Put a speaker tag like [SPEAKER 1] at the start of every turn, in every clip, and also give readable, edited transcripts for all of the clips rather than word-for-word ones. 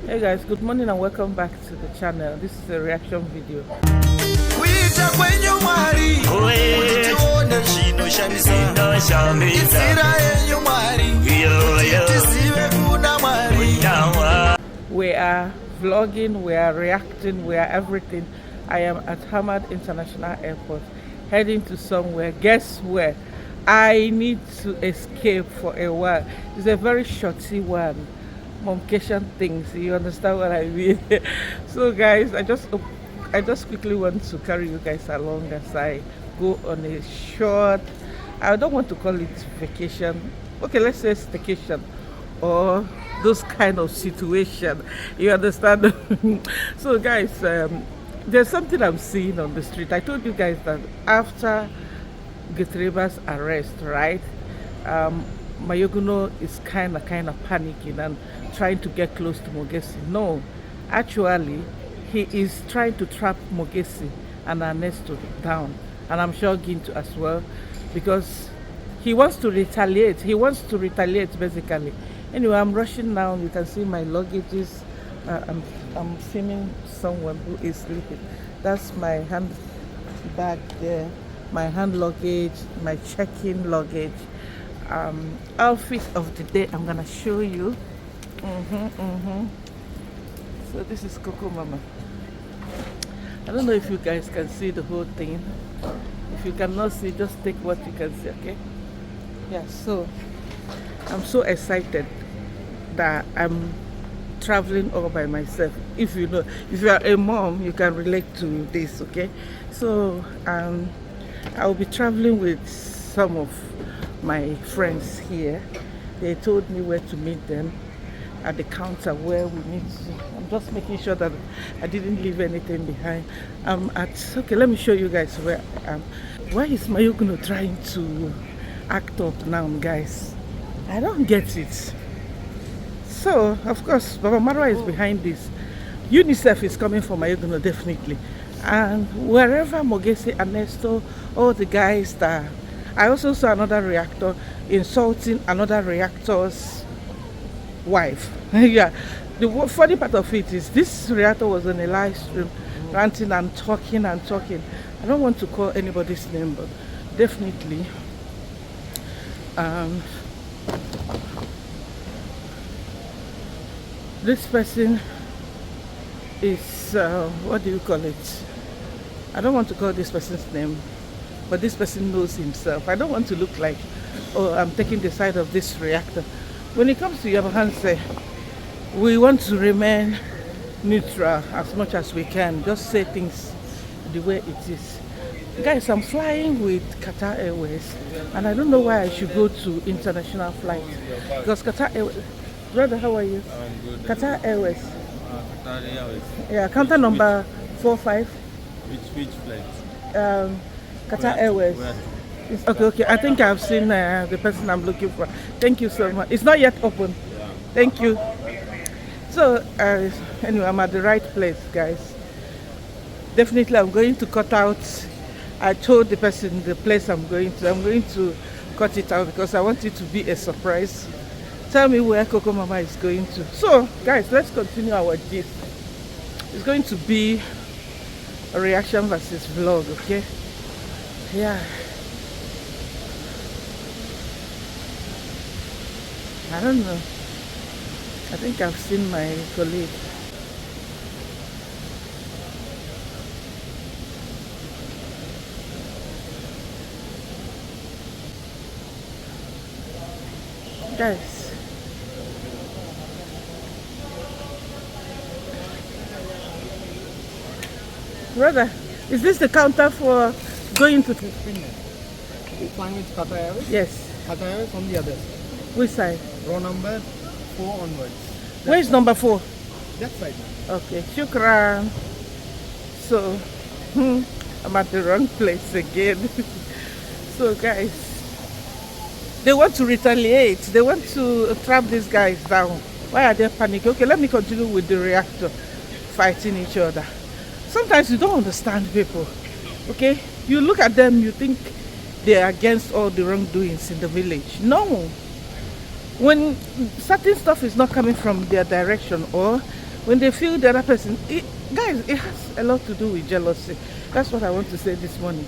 [SPEAKER 1] Hey guys, good morning and welcome back to the channel. This is a reaction video. We are vlogging, we are reacting, we are everything. I am at Hamad International Airport heading to somewhere. Guess where? I need to escape for a while. It's a very shorty one. Momcation things, you understand what I mean? So guys, I just quickly want to carry you guys along as I go on a short, I don't want to call it vacation, okay, let's say staycation or those kind of situation, you understand? So guys, there's something I'm seeing on the street. I told you guys that after Getreba's arrest, right, Mayuguno is kind of panicking and trying to get close to Mogesi. No, actually, he is trying to trap Mogesi and Aressted down, and I'm sure Ginto as well, because he wants to retaliate. He wants to retaliate basically. Anyway, I'm rushing now. You can see my luggages. I'm filming someone who is sleeping. That's my hand bag there, my hand luggage, my check-in luggage. Outfit of the day I'm gonna show you. So this is Cocomama. I don't know if you guys can see the whole thing. If you cannot see, just take what you can see, okay? Yeah, so I'm so excited that I'm traveling all by myself. If you know, if you are a mom, you can relate to this, okay? So I'll be traveling with some of my friends here. They told me where to meet them at the counter where we meet. I'm just making sure that I didn't leave anything behind. Okay, let me show you guys where I am. Why is Mayuguno trying to act up now, guys? I don't get it. So of course Baba Marwa is behind this. UNICEF is coming for Mayuguno, definitely. And wherever Mogesi, Ernesto, all the guys that I also saw another reactor insulting another reactor's wife. Yeah, the funny part of it is this reactor was on a live stream ranting and talking and talking. I don't want to call anybody's name, but definitely this person is what do you call it? I don't want to call this person's name, but this person knows himself. I don't want to look like, oh, I'm taking the side of this reactor. When it comes to Yabahanse, we want to remain neutral as much as we can. Just say things the way it is. Guys, I'm flying with Qatar Airways, and I don't know why I should go to international flight. Because Qatar Airways, brother, how are you?
[SPEAKER 2] I'm good.
[SPEAKER 1] Qatar Airways.
[SPEAKER 2] Qatar Airways.
[SPEAKER 1] Yeah, counter number 45.
[SPEAKER 2] Which flight?
[SPEAKER 1] Qatar Airways. Okay. I think I've seen the person I'm looking for. Thank you so much. It's not yet open.
[SPEAKER 2] Yeah.
[SPEAKER 1] Thank you. So anyway, I'm at the right place, guys. Definitely, I'm going to cut out. I told the person the place I'm going to cut it out because I want it to be a surprise. Tell me where Cocomama is going to. So, guys, let's continue our gist. It's going to be a reaction versus vlog, okay? Yeah. I don't know. I think I've seen my colleague. Guys, brother, is this the counter for going to
[SPEAKER 2] Flying with Qatar Airways?
[SPEAKER 1] Yes.
[SPEAKER 2] Qatar Airways on the other.
[SPEAKER 1] Which side?
[SPEAKER 2] Row number 4 onwards.
[SPEAKER 1] Where is number 4?
[SPEAKER 2] That side.
[SPEAKER 1] Okay, shukran. So, I'm at the wrong place again. So guys, they want to retaliate. They want to trap these guys down. Why are they panicking? Okay, let me continue with the reactor fighting each other. Sometimes you don't understand people. Okay, you look at them, you think they are against all the wrongdoings in the village. No. When certain stuff is not coming from their direction, or when they feel the other person, guys, it has a lot to do with jealousy. That's what I want to say this morning.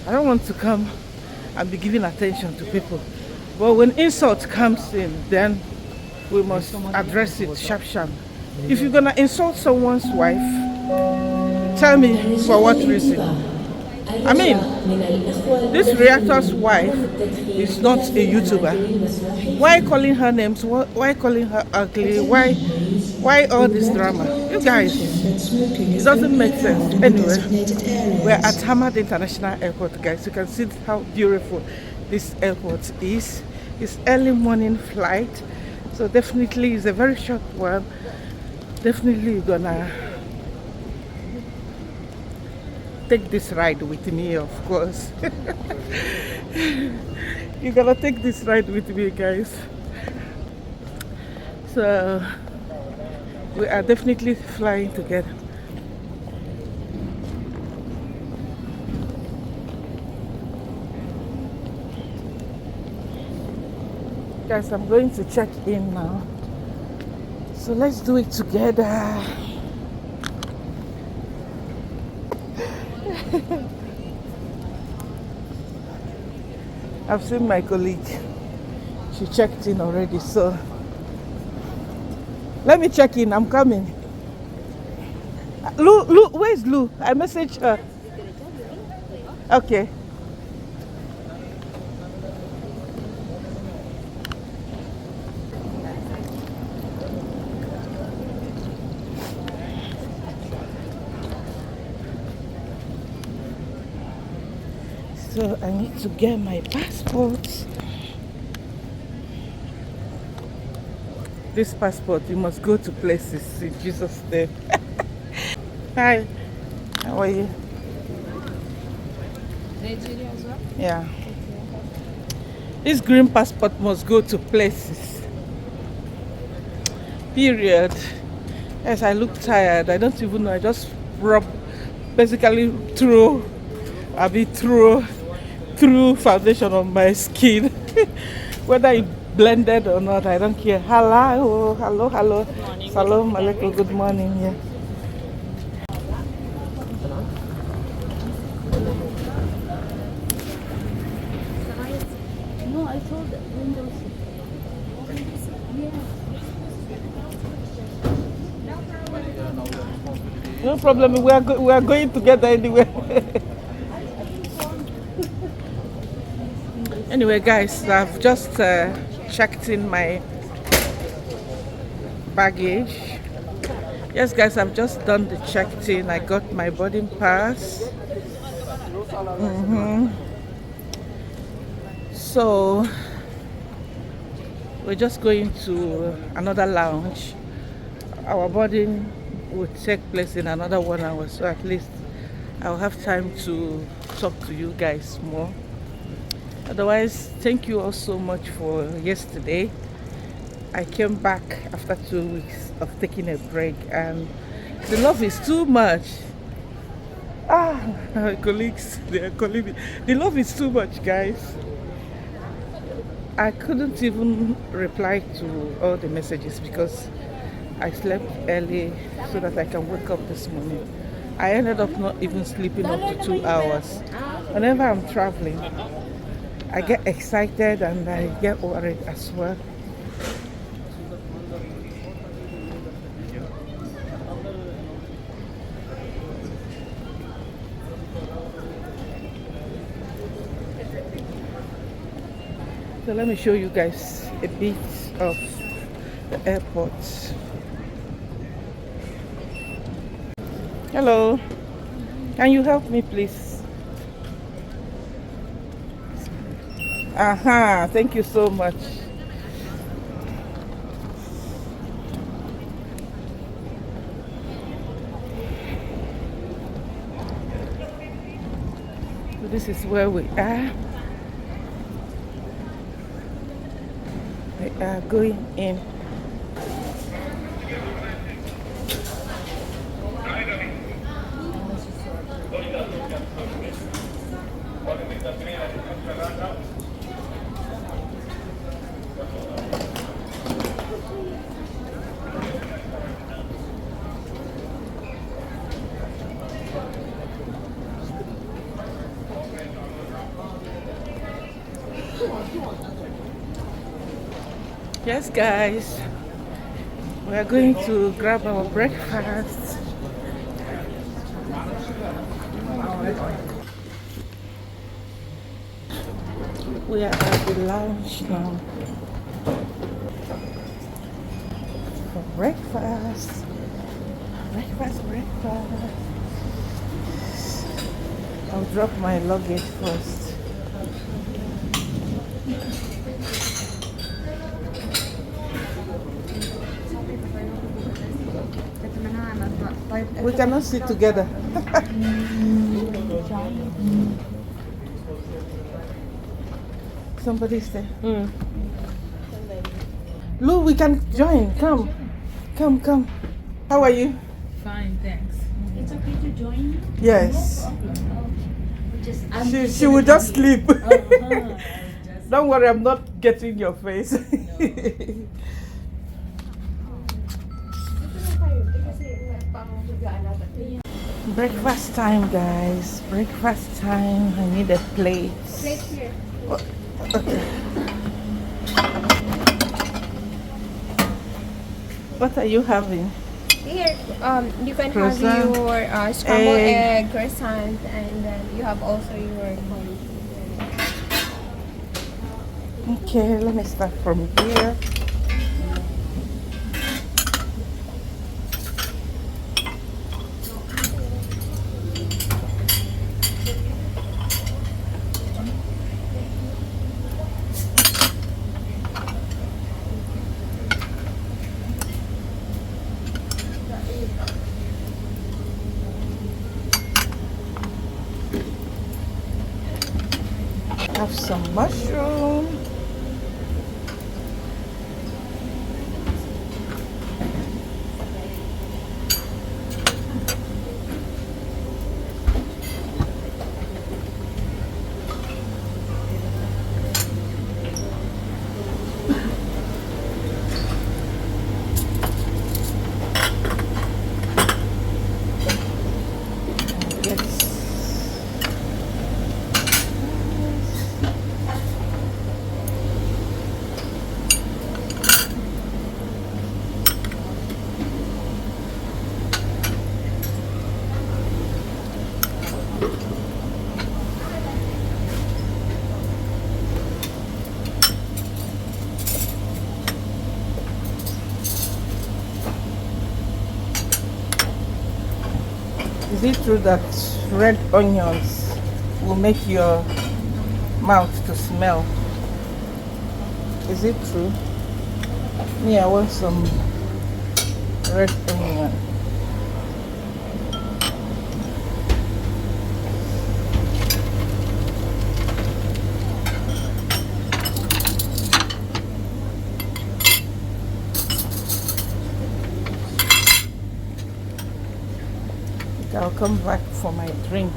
[SPEAKER 1] I don't want to come and be giving attention to people. But when insult comes in, then we must address it sharp sharp. If you're gonna insult someone's wife, tell me for what reason. I mean, this reactor's wife is not a YouTuber. Why calling her names? Why calling her ugly? Why all this drama? You guys, it doesn't make sense. Anyway, we're at Hamad International Airport, guys. You can see how beautiful this airport is. It's early morning flight, so definitely it's a very short one. Definitely gonna take this ride with me, of course. You're gonna take this ride with me, guys. So we are definitely flying together. Guys, I'm going to check in now. So let's do it together. I've seen my colleague. She checked in already, so let me check in. I'm coming. Lou, where's Lou? I messaged her. Okay. So I need to get my passport. This passport, you must go to places in Jesus' name. Hi, how are you?
[SPEAKER 3] Nigeria as well?
[SPEAKER 1] Yeah. This green passport must go to places. Period. Yes, I look tired. I don't even know. I just basically throw foundation on my skin. Whether it blended or not, I don't care. Hello. Salam alaikum. Good morning. Yeah.
[SPEAKER 3] No, I told Windows.
[SPEAKER 1] No problem. We are going together anyway. Anyway, guys, I've just checked in my baggage. Yes, guys, I've just done the checked in. I got my boarding pass. So we're just going to another lounge. Our boarding will take place in another 1 hour, so at least I'll have time to talk to you guys more. Otherwise, thank you all so much for yesterday. I came back after 2 weeks of taking a break, and the love is too much. My colleagues, they are calling me. The love is too much, guys. I couldn't even reply to all the messages because I slept early so that I can wake up this morning. I ended up not even sleeping up to 2 hours. Whenever I'm traveling, I get excited and I get worried as well. So let me show you guys a bit of the airport. Hello, can you help me please? Thank you so much. So this is where we are. We are going in. Yes, guys, we are going to grab our breakfast. We are at the lounge now for breakfast. Breakfast. I'll drop my luggage first. We cannot sit together. Somebody's there. Lou, we can join. Come. How are you?
[SPEAKER 3] Fine, thanks. It's okay to join you?
[SPEAKER 1] Yes.
[SPEAKER 3] Just
[SPEAKER 1] She will just sleep. Don't worry, I'm not getting your face. Breakfast time, guys. Breakfast time. I need a plate.
[SPEAKER 3] Right here.
[SPEAKER 1] Okay. What are you having?
[SPEAKER 4] Here, you can
[SPEAKER 1] Croissant,
[SPEAKER 4] have your scrambled
[SPEAKER 1] egg.
[SPEAKER 4] egg, croissant, and then you have also your
[SPEAKER 1] Okay, let me start from here. Have some mushroom. Is it true that red onions will make your mouth to smell? Is it true? Me, I want some red onion. I'll come back for my drink.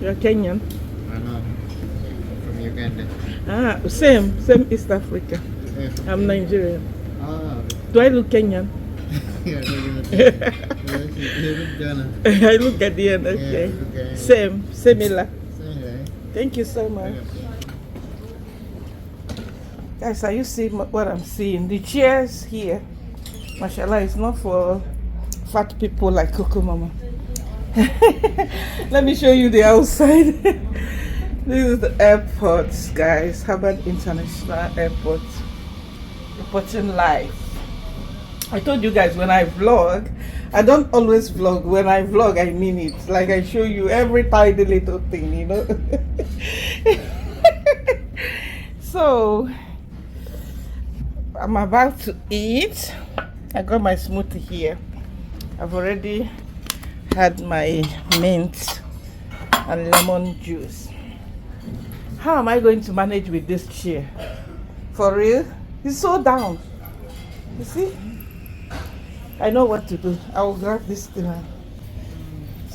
[SPEAKER 1] You're Kenyan?
[SPEAKER 2] Uganda.
[SPEAKER 1] Same East Africa. I'm Nigerian. Do I look Kenyan?
[SPEAKER 2] Yeah, you look Ghana.
[SPEAKER 1] I look Ghanaian, okay.
[SPEAKER 2] Yeah,
[SPEAKER 1] Similar.
[SPEAKER 2] Same,
[SPEAKER 1] Thank you so much. Guys, are you seeing what I'm seeing? The chairs here, mashallah, is not for fat people like Cocomama. Let me show you the outside. This is the airport, guys. Harvard International Airport. Reporting live. I told you guys when I vlog, I don't always vlog. When I vlog, I mean it. Like I show you every tiny little thing, you know. So, I'm about to eat. I got my smoothie here. I've already had my mint and lemon juice. How am I going to manage with this chair? For real? It's so down. You see? I know what to do. I will grab this thing and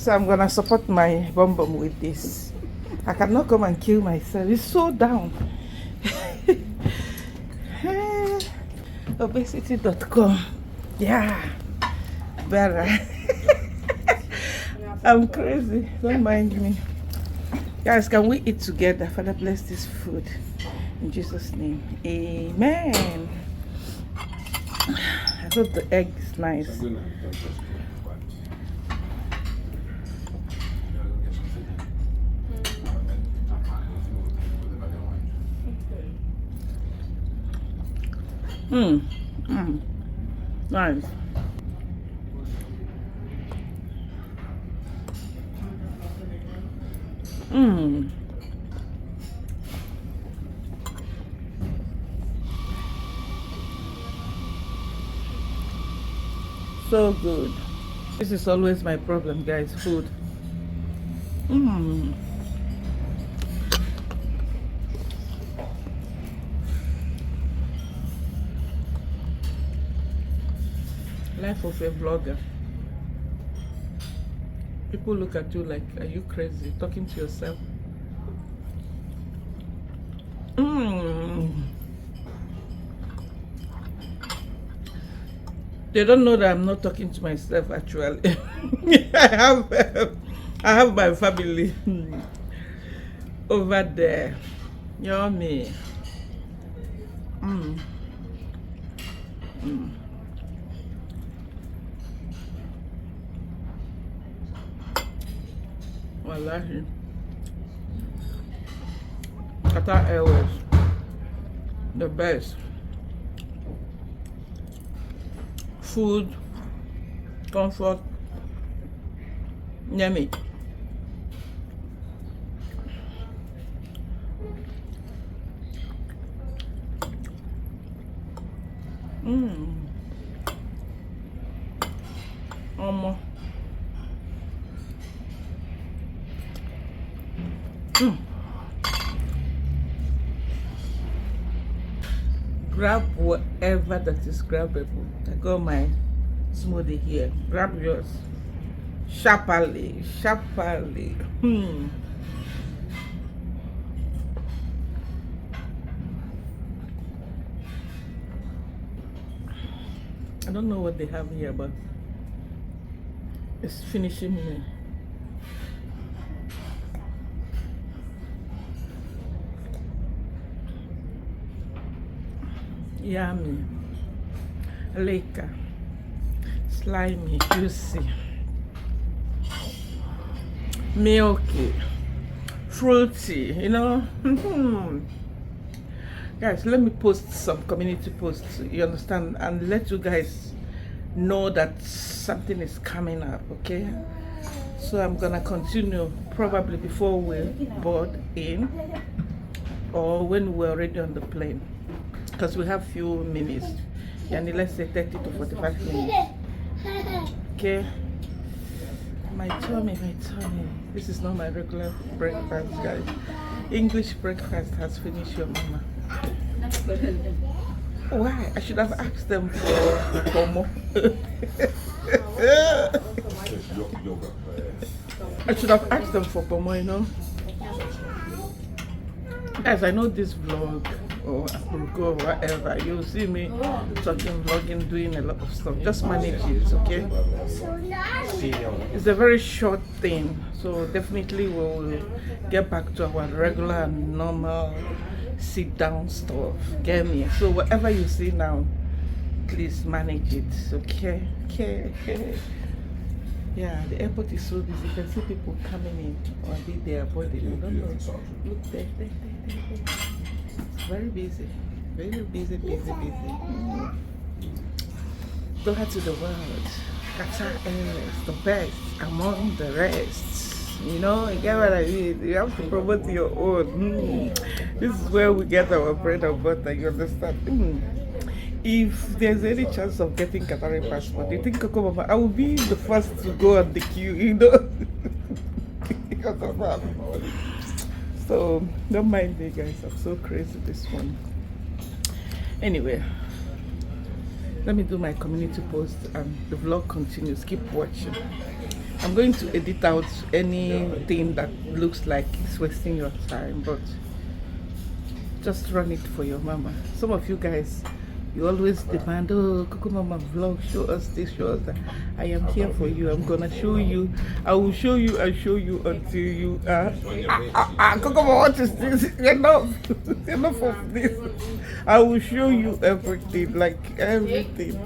[SPEAKER 1] So I'm gonna support my bum bum with this. I cannot come and kill myself. It's so down. Obesity.com. Yeah. Better. I'm crazy. Don't mind me. Guys, can we eat together? Father, bless this food. In Jesus' name. Amen. I hope the egg is nice. Nice. So good. This is always my problem, guys. Food. Life of a vlogger. People look at you like, are you crazy? Talking to yourself. They don't know that I'm not talking to myself actually. I have my family over there. Yummy. Wallahi. Qatar Airways, the best. Food, comfort, yummy. Grab whatever that is grabbable. I got my smoothie here. Grab yours. Sharply. I don't know what they have here, but it's finishing me. Yummy, lekker, slimy, juicy, milky, fruity, you know. Guys, let me post some community posts, you understand, and let you guys know that something is coming up, okay? So I'm gonna continue probably before we board in or when we're already on the plane, because we have few minutes, and let's say 30 to 45 minutes. Okay, my tummy. This is not my regular breakfast, guys. English breakfast has finished your mama. Why? I should have asked them for more. I should have asked them for pomo, you know. Guys, I know this vlog or Apurgo or whatever, you'll see me talking, vlogging, doing a lot of stuff. Just manage it, okay? It's a very short thing, so definitely we'll get back to our regular and normal sit down stuff. Get me? So whatever you see now, please manage it, okay? Okay. Yeah, the airport is so busy. You can see people coming in or be there, but they don't know. Look there. It's very busy. Very busy. Go out to the world. Qatar Airways, the best among the rest. You know, you get what I mean? You have to promote your own. This is where we get our bread and butter, you understand? If there's any chance of getting Qatari passport, you think Cocomama, I will be the first to go on the queue, you know? Because of that. So don't mind me, guys. I'm so crazy this one. Anyway, let me do my community post and the vlog continues. Keep watching. I'm going to edit out anything that looks like it's wasting your time, but just run it for your mama. Some of you guys, you always demand, oh, Cocomama vlog, show us this, show us that. I am here for you. I'm gonna show you. I will show you and show you until you Cocomama, what is this? Enough. Enough of this. I will show you everything, like everything.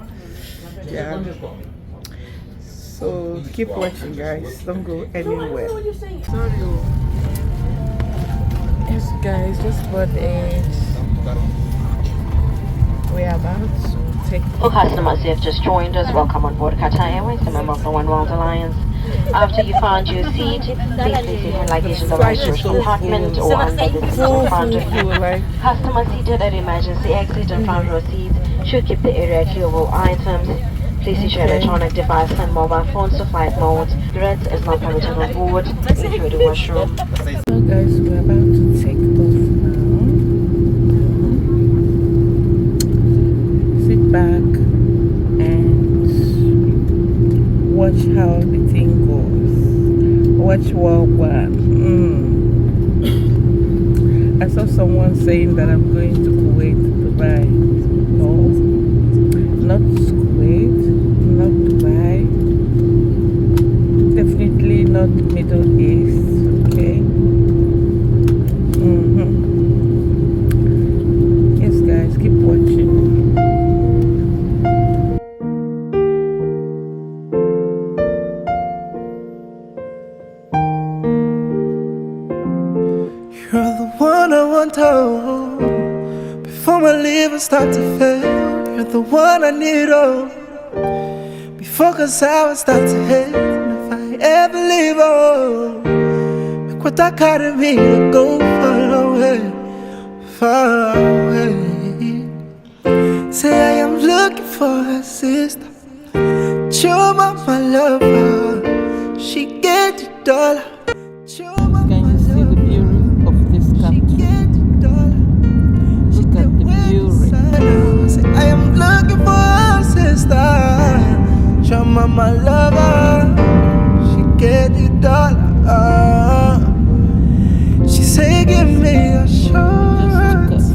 [SPEAKER 1] Yeah. So keep watching, guys. Don't go anywhere. Sorry. Yes, guys, just about it. We are about to take.
[SPEAKER 5] For customers who have just joined us, welcome on board Qatar Airways, a member of the One World Alliance. After you found your seat, please place your hand luggage in the right storage compartment or under the seat in front of you. Customers seated at emergency exit and front row seats should keep the area clear of all items. Please use your electronic device and mobile phones to flight mode. Red is not permitted on board. Enjoy the washroom.
[SPEAKER 1] So guys, we're about to take off now. Sit back and watch how the thing goes. Watch what. I saw someone saying that I'm going to Kuwait, Dubai. No, not Kuwait, not Dubai. Definitely not Middle East. Okay. Yes, guys, keep watching.
[SPEAKER 6] You're the one I want to hold before my liver start to fail. You're the one I need, oh, before cause I will start to hate. And if I ever leave, oh, make what I carry me to go far away, far away. Say I am looking for a sister, Chuma, my lover. She get the dollar.
[SPEAKER 1] Can you see the beauty of this country? Look at the beauty.
[SPEAKER 6] I am looking for a sister, Chuma, my lover. She get the dollar. She say give me assurance,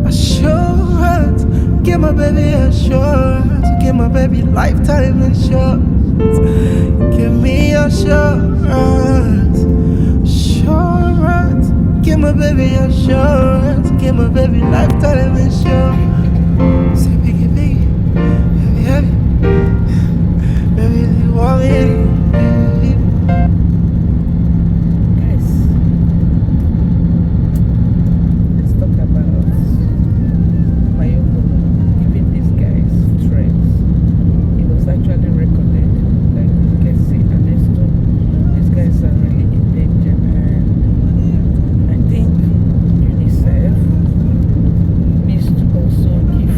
[SPEAKER 6] assurance. Give my baby assurance. Give my baby lifetime insurance. Give me assurance, assurance. Give my baby assurance. Give my baby lifetime insurance. Say biggie, biggie, baby, heavy, baby, you want me?
[SPEAKER 1] Guys, let's talk about Mayuguno giving these guys threats. It was actually recorded. Like you can see, Aressted. These guys are really in danger, and I think UNICEF needs to also give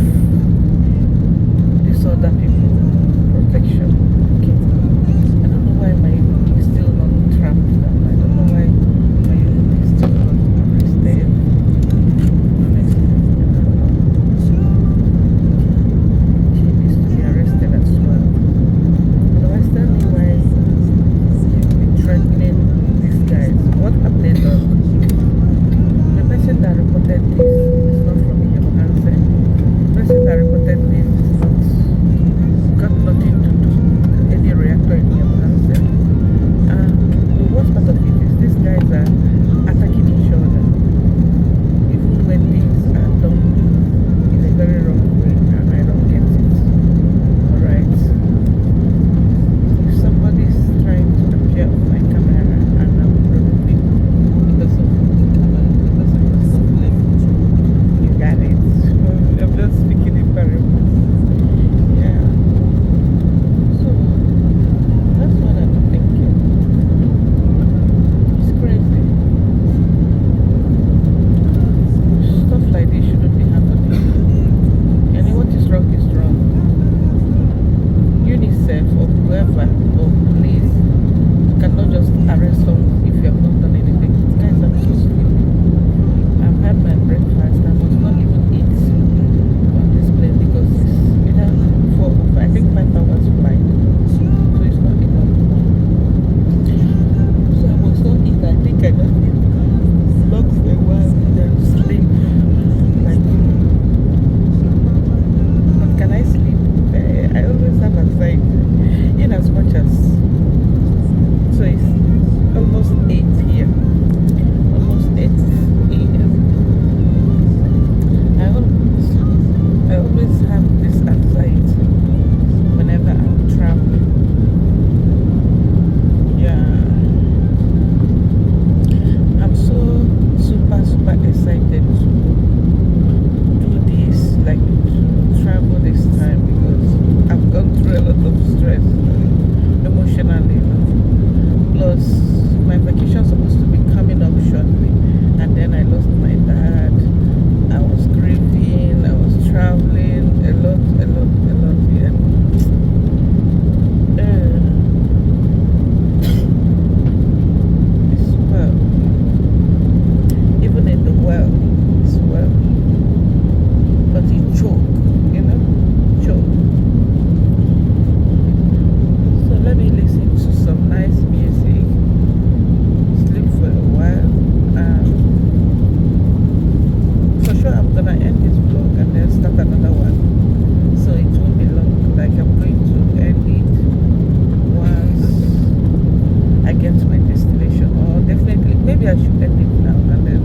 [SPEAKER 1] maybe I should end it now and then.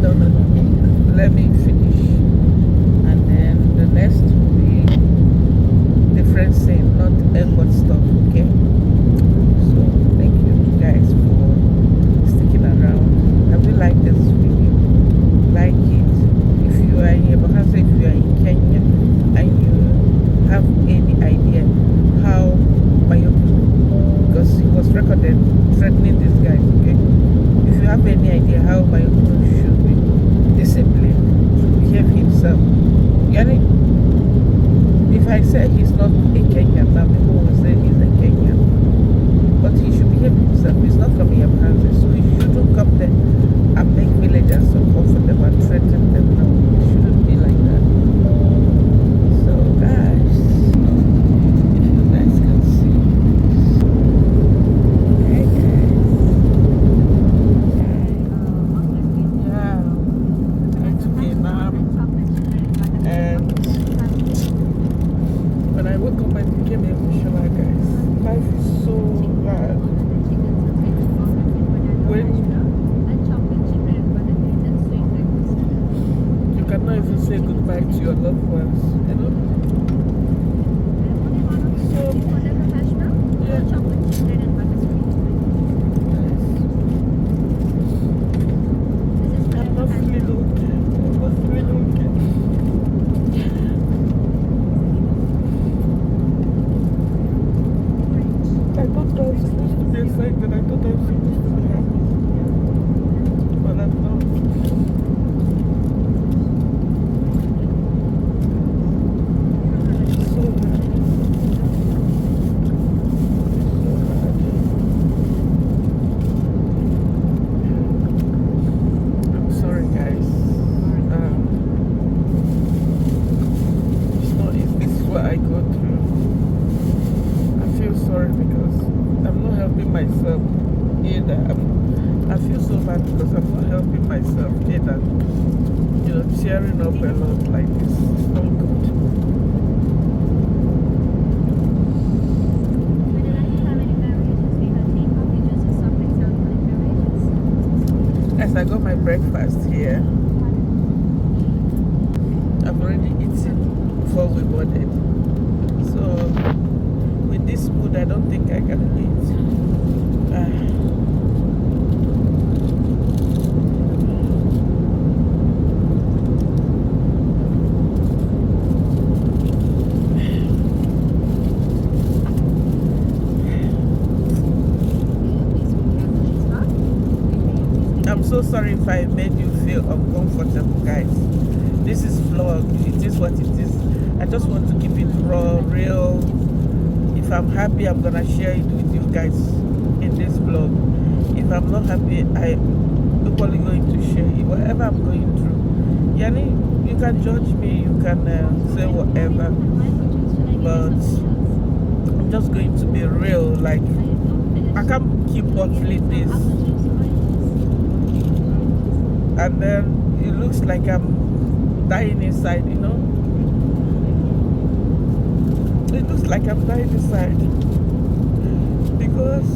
[SPEAKER 1] No. Let me finish. And then the next will be different scene, not airport stuff, okay? So thank you guys for sticking around. Have you liked this video? Like it. If you are in Bahasa, if you are in Kenya and you have any idea how Mayuguno, because he was recorded threatening these guys, okay? If you have any idea how Mayuguno should be disciplined, behave himself, yani, if I say he's not a Kenyan, now people will say he's a Kenyan. But he should behave himself. He's not from Yamhanze, so he shouldn't come there and make villagers uncomfortable and threaten them. No, it shouldn't be like that. So, guys, if you guys can see. Hey, guys. Yeah. I took a nap. And when I woke up, I became emotional, guys. Life is so bad. When you cannot even say goodbye to your loved ones, you know? So, yeah. I'm not feeling okay. I'm not feeling okay. I thought I was supposed to be excited. I thought I was supposed to be happy. But I'm not. So bad. So bad. I'm sorry, guys. It's not easy. This is what I go through. I feel sorry because I'm not helping myself either. I feel so bad because I'm not helping myself either. You know, tearing up a lot like this. It's not good. As I got my breakfast here, I've already eaten before we boarded. So with this mood, I don't think I can eat. I'm so sorry if I made you feel uncomfortable, guys. This is vlog. It is what it is. I just want to keep it raw, real. If I'm happy, I'm gonna share it with you guys in this vlog. If I'm not happy, I'm equally going to share it. Whatever I'm going through, Yani, you can judge me, you can say whatever, but I'm just going to be real. Like, I can't keep bottling this, and then it looks like I'm dying inside, you know. It looks like I'm dying inside because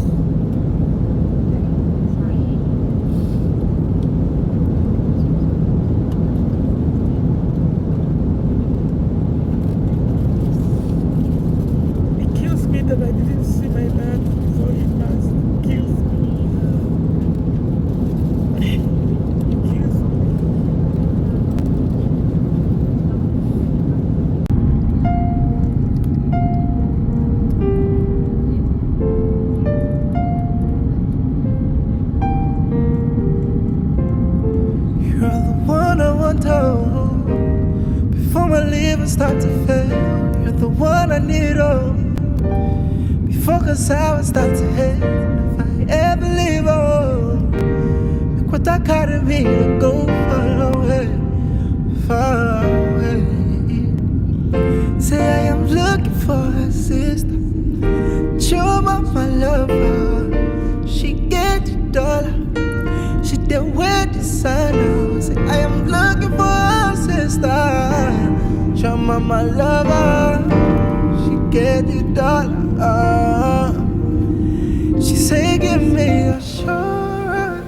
[SPEAKER 1] it kills me that I didn't see my dad before he passed. It kills me. It kills me.
[SPEAKER 6] You're the one I want to hold before my liver start to fail. You're the one I need, oh, before cause I will start to hate. If I ever leave, oh, look what that carried me to go far away, far away. Say I am looking for a sister, show my lover. She get the dollar, she did with the sun. Say I am looking for a sister, show my lover. She get the dollar. She say give me assurance.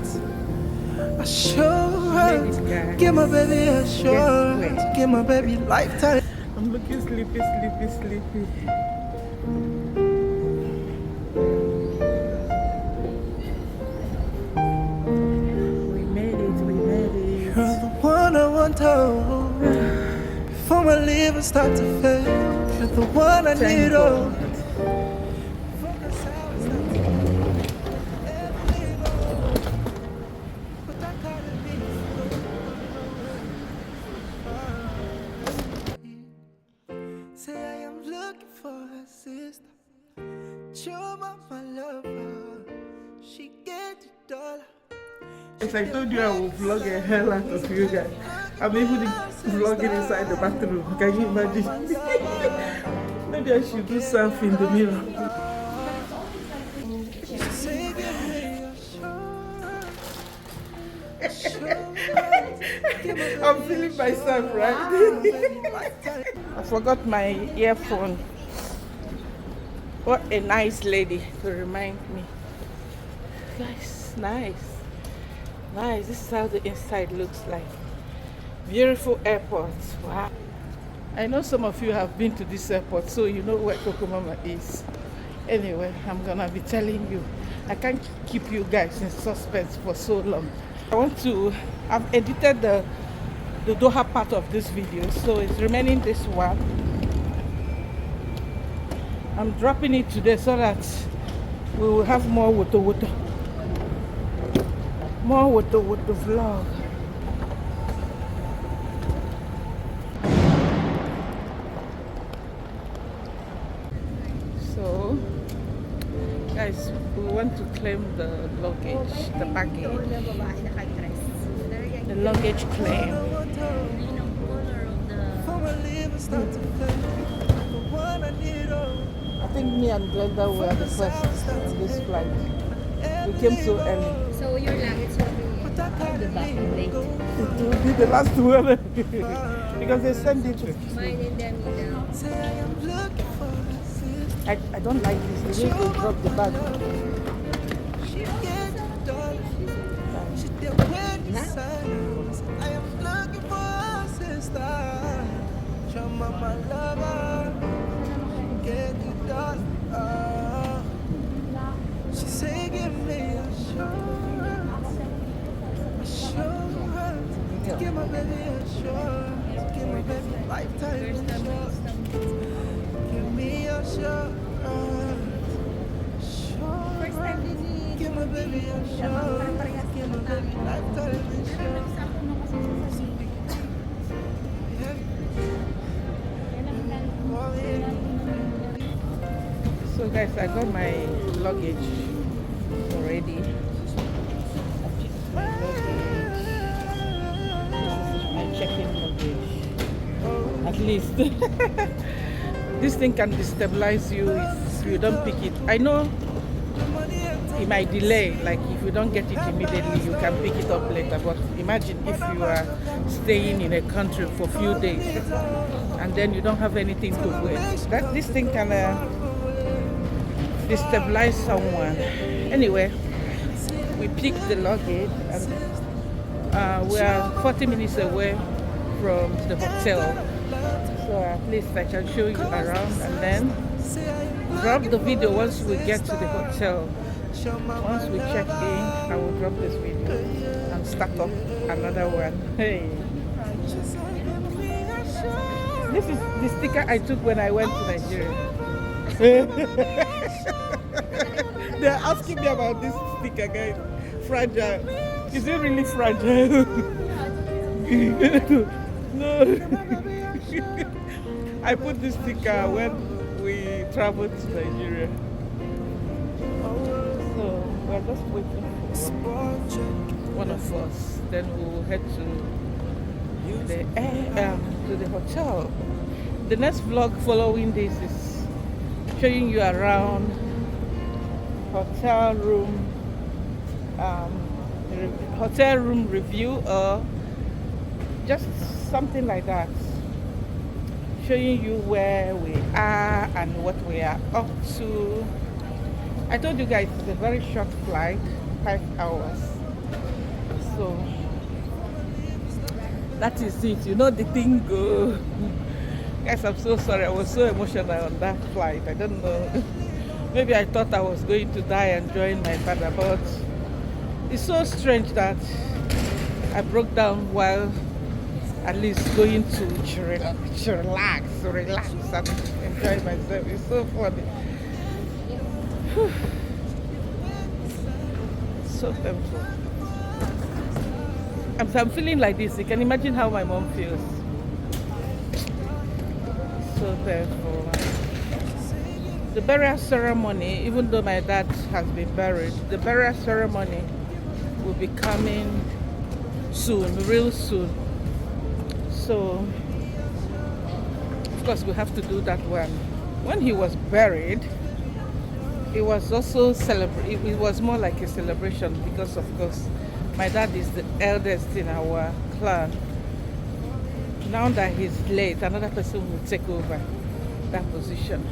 [SPEAKER 6] assurance. Give my baby assurance. Give my baby lifetime.
[SPEAKER 1] I'm looking sleepy. We made it.
[SPEAKER 6] You're the one I want to hold. Before my liver start to fail, you're the one I need. Oh. Say I am looking for a sister. Show my lover. She get the dollar.
[SPEAKER 1] As I told you, I will vlog a hell out of you guys. I'm even vlogging inside the bathroom. Can you imagine? Maybe I should do selfie in the mirror. I'm feeling myself, right? I forgot my earphone. What a nice lady to remind me. Guys, nice. This is how the inside looks like. Beautiful airport. Wow. I know some of you have been to this airport, so you know where Cocomama is. Anyway, I'm gonna be telling you. I can't keep you guys in suspense for so long. I've edited the Doha part of this video, so it's remaining this one. I'm dropping it today so that we will have more water vlog. So guys, we want to claim the luggage, the baggage, the luggage claim. I think me and Glenda were the first on this flight. We came so early.
[SPEAKER 4] So your luggage will be the back late.
[SPEAKER 1] It will be the last one because they send it.
[SPEAKER 4] Mine in the middle.
[SPEAKER 1] I don't like this. The way they drop the bag.
[SPEAKER 6] I am looking for a sister. Show my lover. Get the dollar. She say give me assurance. Give my baby assurance. Give my baby lifetime assurance. Give me assurance. Give my baby assurance. Give my baby lifetime assurance.
[SPEAKER 1] So guys, I got my luggage already. My check-in luggage. At least this thing can destabilize you if you don't pick it. I know it might delay, like if you don't get it immediately, you can pick it up later. But imagine if you are staying in a country for a few days and then you don't have anything to wear. This thing can destabilize someone. Anyway, we picked the luggage and we are 40 minutes away from the hotel. So at least I can show you around and then drop the video once we get to the hotel. Once we check in, I will drop this video and start up another one. Hey, this is the sticker I took when I went to Nigeria. They're asking me about this sticker, guys. Fragile. Is it really fragile? No. I put this sticker when we traveled to Nigeria. So we're just waiting for one of us. Then we'll head to the hotel. The next vlog following this is showing you around hotel room review or just something like that, showing you where we are and what we are up to. I told you guys it's a very short flight, 5 hours. So that is it. You know the thing go. Guys, I'm so sorry. I was so emotional on that flight. I don't know. Maybe I thought I was going to die and join my father, but it's so strange that I broke down while at least going to relax and enjoy myself. It's so funny. Whew. So painful. I'm feeling like this. You can imagine how my mom feels. So painful. The burial ceremony, even though my dad has been buried, the burial ceremony will be coming soon, real soon. So, of course, we have to do that one. When he was buried, it was also it was more like a celebration because, of course, my dad is the eldest in our clan. Now that he's late, another person will take over that position.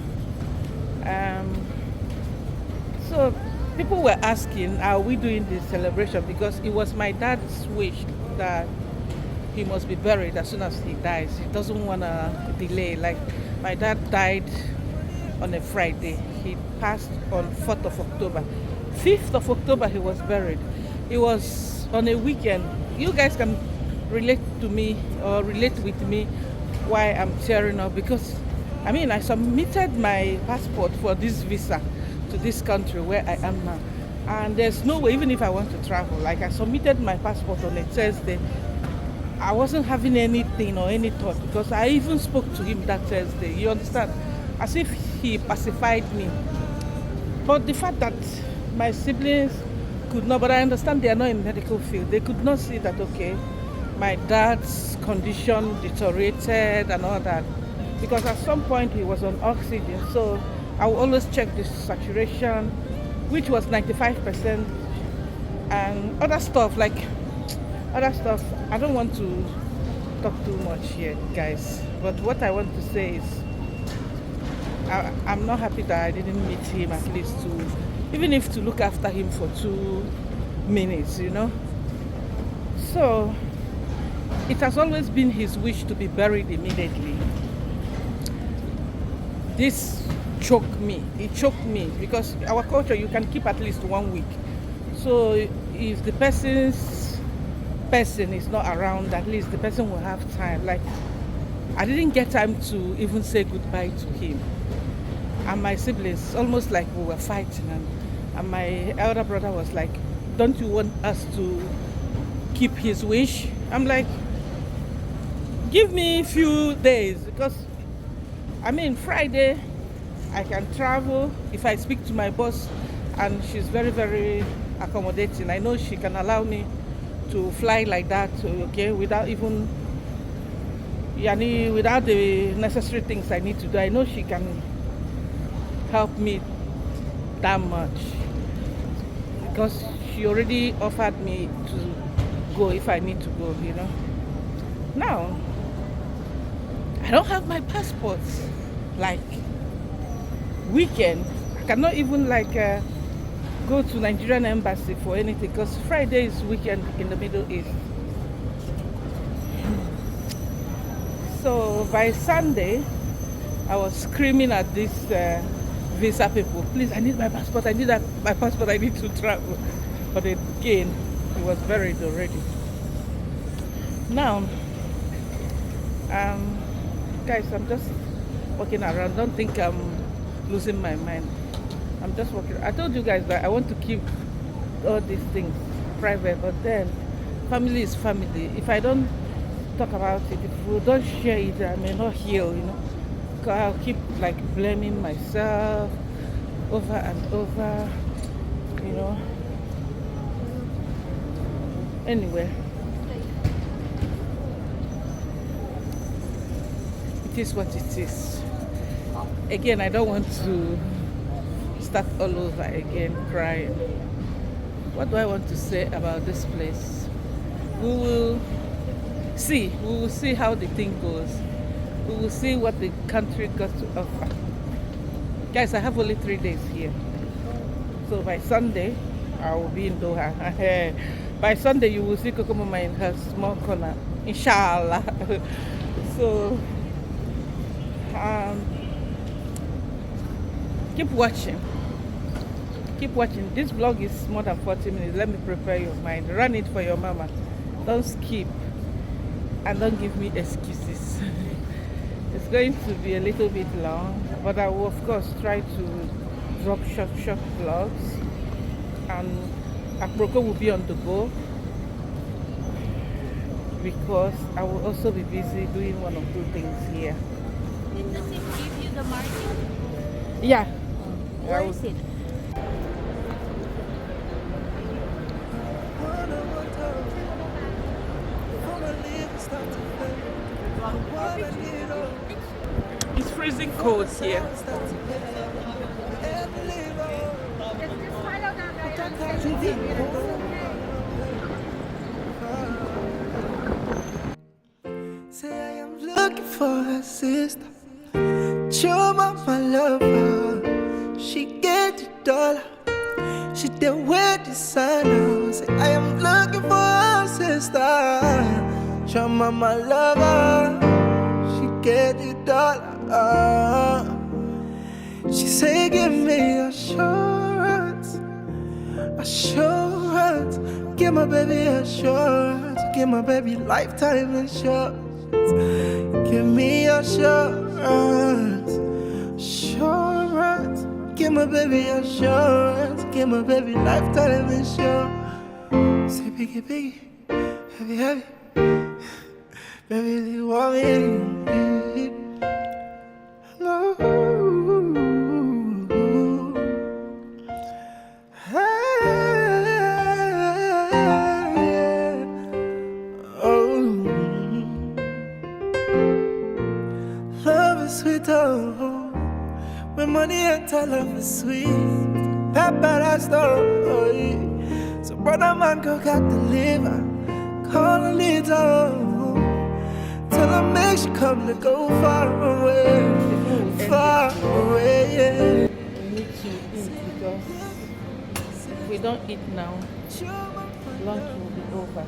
[SPEAKER 1] So people were asking, are we doing this celebration? Because it was my dad's wish that he must be buried as soon as he dies. He doesn't want to delay. Like, my dad died on a Friday. He passed on 4th of October. 5th of October he was buried. It was on a weekend. You guys can relate to me or relate with me why I'm tearing up, because I submitted my passport for this visa to this country where I am now. And there's no way, even if I want to travel, like I submitted my passport on a Thursday. I wasn't having anything or any thought, because I even spoke to him that Thursday. You understand? As if he pacified me. But the fact that my siblings could not, but I understand they are not in medical field. They could not see that, okay, my dad's condition deteriorated and all that. Because at some point he was on oxygen. So I will always check the saturation, which was 95%, and other stuff. I don't want to talk too much here, guys. But what I want to say is, I'm not happy that I didn't meet him, at least even if to look after him for 2 minutes, you know. So it has always been his wish to be buried immediately. This choked me. It choked me because our culture, you can keep at least 1 week. So if the person is not around, at least the person will have time. Like, I didn't get time to even say goodbye to him. And my siblings, almost like we were fighting, and my elder brother was like, don't you want us to keep his wish? I'm like, give me a few days, because Friday I can travel. If I speak to my boss, and she's very, very accommodating, I know she can allow me to fly like that, okay, without even, without the necessary things I need to do. I know she can help me that much, because she already offered me to go if I need to go, you know. Now, I don't have my passport. Like, weekend, I cannot even go to Nigerian embassy for anything, because Friday is weekend in the Middle East. So by Sunday, I was screaming at these visa people, please, I need my passport, I need my passport, I need to travel. But again, it was buried already. Now, guys, I'm just walking around. Don't think I'm losing my mind. I'm just walking. I told you guys that I want to keep all these things private, but then family is family. If I don't talk about it, if we don't share it, I may not heal, you know. I'll keep blaming myself over and over, you know. Anyway, it is what it is. Again, I don't want to start all over again crying. What do I want to say about this place? We will see how the thing goes. We will see what the country got to offer. Guys, I have only 3 days here. So by Sunday, I will be in Doha. By Sunday, you will see Cocomama in her small corner, inshallah. So, keep watching. Keep watching. This vlog is more than 40 minutes. Let me prepare your mind. Run it for your mama. Don't skip. And don't give me excuses. It's going to be a little bit long, but I will, of course, try to drop short vlogs. And Aproko will be on the go because I will also be busy doing one or two things here.
[SPEAKER 3] Did the sim give you the market?
[SPEAKER 1] Yeah.
[SPEAKER 3] Where is it?
[SPEAKER 1] It's freezing cold here.
[SPEAKER 3] Just follow
[SPEAKER 6] Say I am looking for a sister. Show my lover. She get the dollar. She deal with the sun. Say I am looking for a sister. Show my lover. She get the dollar. She say give me assurance. Assurance. Give my baby assurance. Give my baby lifetime insurance. Give me assurance. Assurance. Give my baby assurance. Give my baby lifetime insurance. Say biggie, heavy. Baby, you want me? No. Sweet, oh, when money enter, love is sweet. Pepper that story. So brother man go got the liver. Call a little. Tell her make she come to go far away. Far away, yeah.
[SPEAKER 1] We need to eat because if we don't eat now, lunch will be over.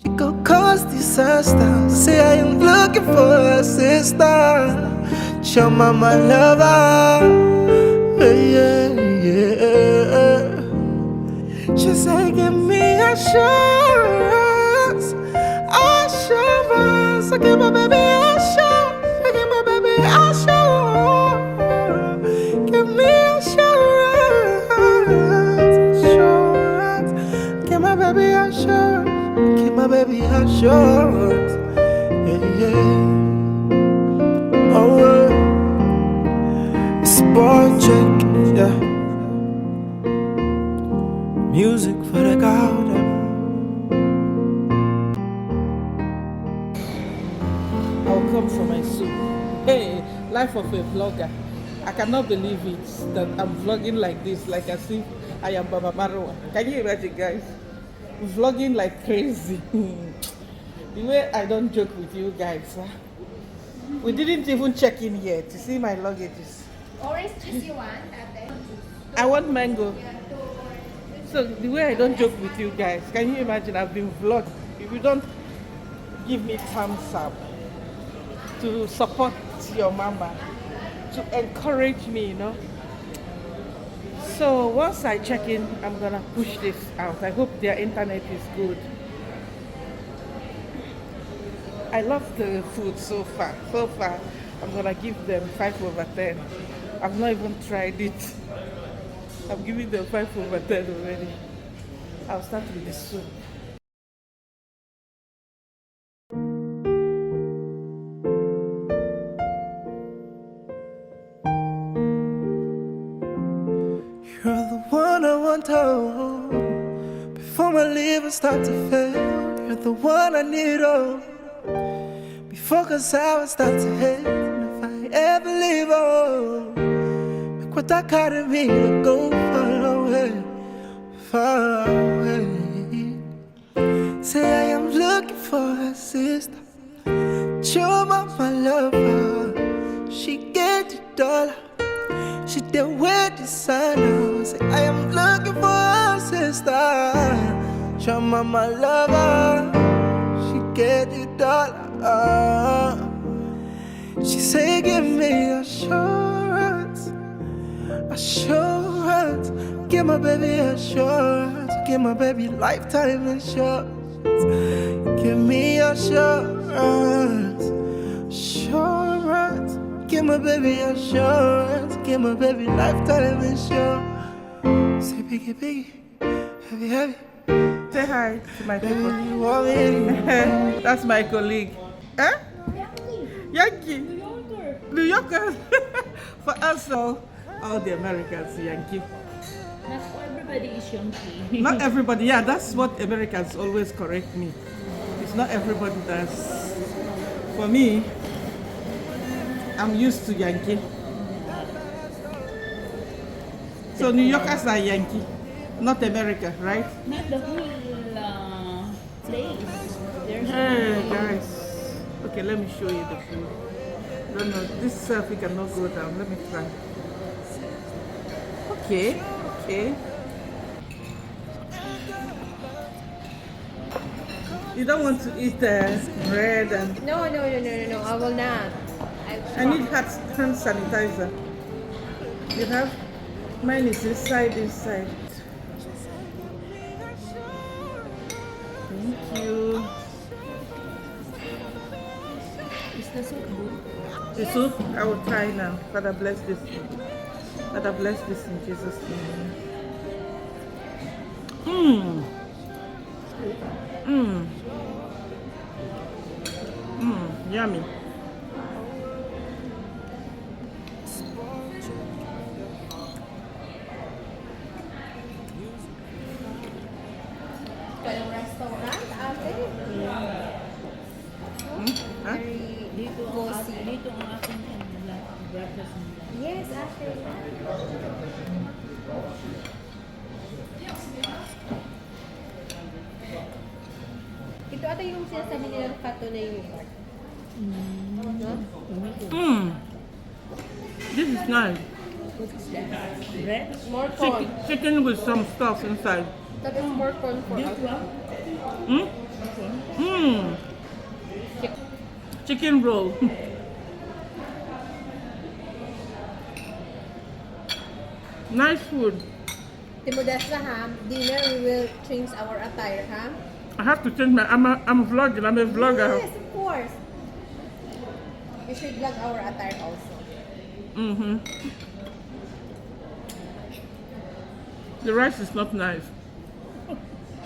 [SPEAKER 6] She go cause disaster. Say I am looking for a sister. Show mama lover. Yeah. She say give me assurance. Assurance. I give my baby assurance. I give my baby assurance. Give me assurance. Assurance. Give my baby assurance. Keep my baby assurance. Yeah. Oh, sport check, yeah. Music for the garden.
[SPEAKER 1] I'll come for my soup. Hey, life of a vlogger. I cannot believe it that I'm vlogging like this, like as if I am Baba Marwa. Can you imagine, guys? Vlogging like crazy. The way I don't joke with you guys. Huh? We didn't even check in yet to see my luggages.
[SPEAKER 4] Orange juice you want?
[SPEAKER 1] I want mango. So the way I don't joke with you guys, can you imagine? I've been vlogged. If you don't give me thumbs up to support your mama, to encourage me, you know. So once I check in, I'm gonna push this out. I hope their internet is good. I love the food so far. So far, I'm gonna give them 5/10. I've not even tried it. I'm giving them 5/10 already. I'll start with the soup.
[SPEAKER 6] You're the one I want to hold. Before my liver start to fail, you're the one I need, oh. Before cause I will start to hate, if I ever leave, oh. Make what I carry me to go far away, far away. Say I am looking for a sister. Show my lover. She get the dollar. She deal with the sun. Say I am looking for a sister. star. Your mama love her, she get it all. She say give me assurance, assurance. Give my baby assurance, give my baby lifetime insurance. Give me assurance, assurance. Give my baby assurance, give my baby lifetime insurance. Say biggie, biggie, heavy, heavy.
[SPEAKER 1] Say hi to my people.
[SPEAKER 6] Baby, you want me?
[SPEAKER 1] That's my colleague. Huh? Yankee. New Yorker. For us all the Americans, Yankee.
[SPEAKER 3] Not everybody is Yankee.
[SPEAKER 1] Not everybody, yeah, that's what Americans always correct me. It's not everybody that's. For me, I'm used to Yankee. So New Yorkers are Yankee, not America, right?
[SPEAKER 3] Not the whole place. There's
[SPEAKER 1] Hey guys, okay, let me show you the food. No, this selfie cannot go down. Let me try. Okay, okay. You don't want to eat bread and.
[SPEAKER 4] No, I will not.
[SPEAKER 1] I need hand sanitizer. You have? Mine is inside. Thank you.
[SPEAKER 3] Is the soup good?
[SPEAKER 1] The soup, I will try now. Father bless this. Father bless this in Jesus' name. Yummy.
[SPEAKER 4] Kayong restaurant, ate?
[SPEAKER 1] Huh?
[SPEAKER 3] Dito ang aking breakfast nila.
[SPEAKER 4] Yes, ate. Ito ata yung sinasabi nila kato na yogurt.
[SPEAKER 1] This is nice.
[SPEAKER 3] Bread?
[SPEAKER 4] More corn.
[SPEAKER 1] Chicken with some stuff inside.
[SPEAKER 4] That is more corn for us.
[SPEAKER 1] Chicken roll. Nice food.
[SPEAKER 4] Timodesta, ha? Dinner, we will change our attire, ha?
[SPEAKER 1] I have to change my. I'm a vlogger. I'm a vlogger.
[SPEAKER 4] Yes, of course. We should vlog our attire also.
[SPEAKER 1] The rice is not nice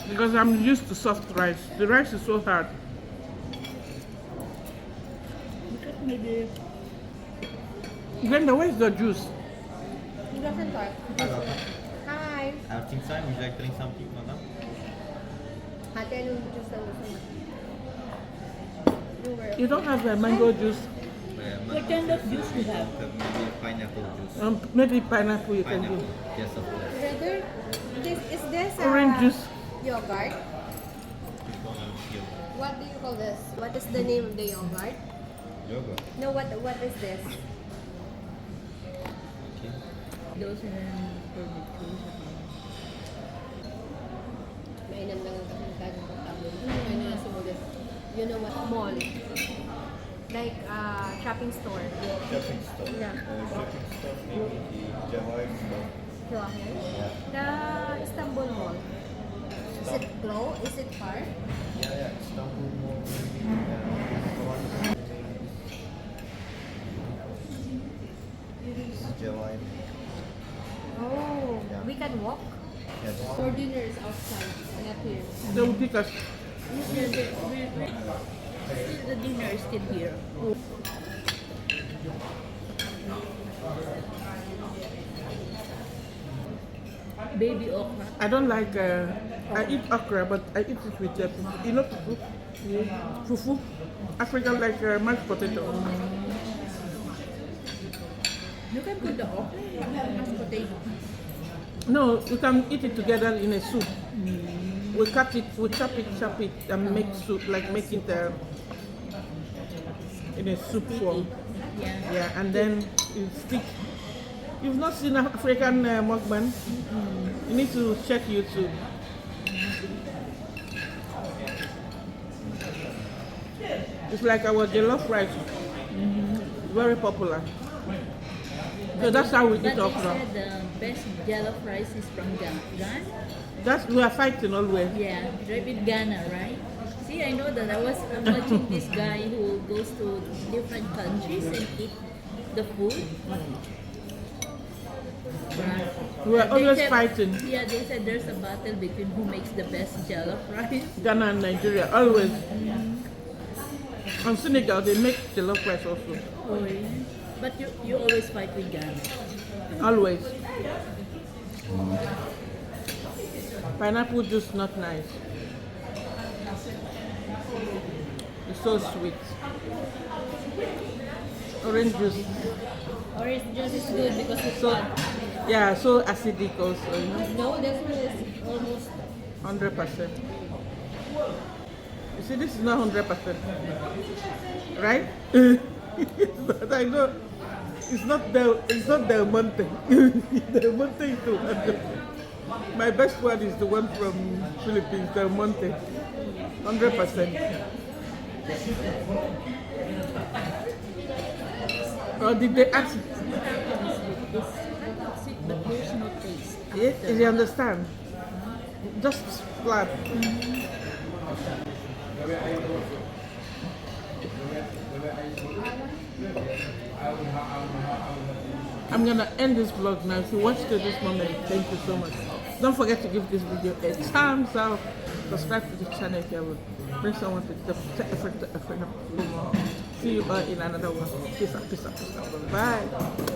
[SPEAKER 1] because I'm used to soft rice. The rice is so hard.
[SPEAKER 3] Because maybe
[SPEAKER 1] Glenda, where's the juice?
[SPEAKER 4] He doesn't talk. Hi.
[SPEAKER 2] Outing time, would you like to drink something, madam?
[SPEAKER 4] Ate, anong juice na gusto mo?
[SPEAKER 1] You don't have a mango juice?
[SPEAKER 3] what kind of juice you have?
[SPEAKER 2] Maybe pineapple juice.
[SPEAKER 1] Maybe pineapple you can do.
[SPEAKER 2] Pineapple, yes, of course.
[SPEAKER 4] Brother, is this
[SPEAKER 1] Orange juice.
[SPEAKER 4] yogurt? What do you call this? What is the name of the yogurt?
[SPEAKER 2] Yogurt.
[SPEAKER 4] No, what is this?
[SPEAKER 2] Okay.
[SPEAKER 3] Those are for the juice.
[SPEAKER 4] Mainam lang ang kagong pagkabon. Ano na sumulit? You know what? Mall. Like shopping store.
[SPEAKER 2] Shopping store.
[SPEAKER 4] Yeah.
[SPEAKER 2] Shopping store, maybe Jawai store.
[SPEAKER 4] Johan? The Istanbul Mall. Is it close? Is it far?
[SPEAKER 2] Yeah, Istanbul Mall. This is Jawai.
[SPEAKER 4] Oh,
[SPEAKER 2] Yeah.
[SPEAKER 4] we can walk?
[SPEAKER 2] Yes.
[SPEAKER 4] For dinner is outside, not here.
[SPEAKER 1] They will pick us.
[SPEAKER 3] The dinner is still here. Baby okra.
[SPEAKER 1] I don't like. I eat okra, but I eat it with you know fufu. Fufu. African like mashed potato.
[SPEAKER 3] You can put the okra and mashed potato.
[SPEAKER 1] No, you can eat it together in a soup. We cut it, we chop it, and make soup, like make it in a soup form.
[SPEAKER 3] Yeah.
[SPEAKER 1] Yeah, and then you stick. You've not seen African mukbang? You need to check YouTube. It's like our jollof rice. Very popular. So that's how we eat
[SPEAKER 3] But they
[SPEAKER 1] okra.
[SPEAKER 3] said the best jollof rice is from Ghana.
[SPEAKER 1] We are fighting always.
[SPEAKER 3] Yeah, right with Ghana, right? See, I know that I was watching this guy who goes to different countries and eat the food.
[SPEAKER 1] We are
[SPEAKER 3] They
[SPEAKER 1] always
[SPEAKER 3] said-
[SPEAKER 1] fighting.
[SPEAKER 3] Yeah, they said there's a battle between who makes the best jollof rice.
[SPEAKER 1] Ghana and Nigeria, always. On Senegal, they make jollof rice also.
[SPEAKER 3] Oh, yeah. But you always fight with Ghana.
[SPEAKER 1] Always. Pineapple juice not nice. It's so sweet. Orange juice.
[SPEAKER 3] Orange juice is good because it's
[SPEAKER 1] So
[SPEAKER 3] hot.
[SPEAKER 1] yeah, so acidic also, you know.
[SPEAKER 3] No, this one is almost
[SPEAKER 1] 100%. You see, this is not 100%, right? But I know it's not Del Monte. Del Monte is the one. My best one is the one from Philippines, Del Monte. 100%. Or did they ask?
[SPEAKER 3] sweet, but there's no taste.
[SPEAKER 1] You understand? Just flat. I'm gonna end this vlog now. If you watched to this moment, thank you so much. Don't forget to give this video a thumbs up. Subscribe to the channel if you haven't. Bring someone to the effort. See you all in another one. Peace out, peace out, peace out. Bye.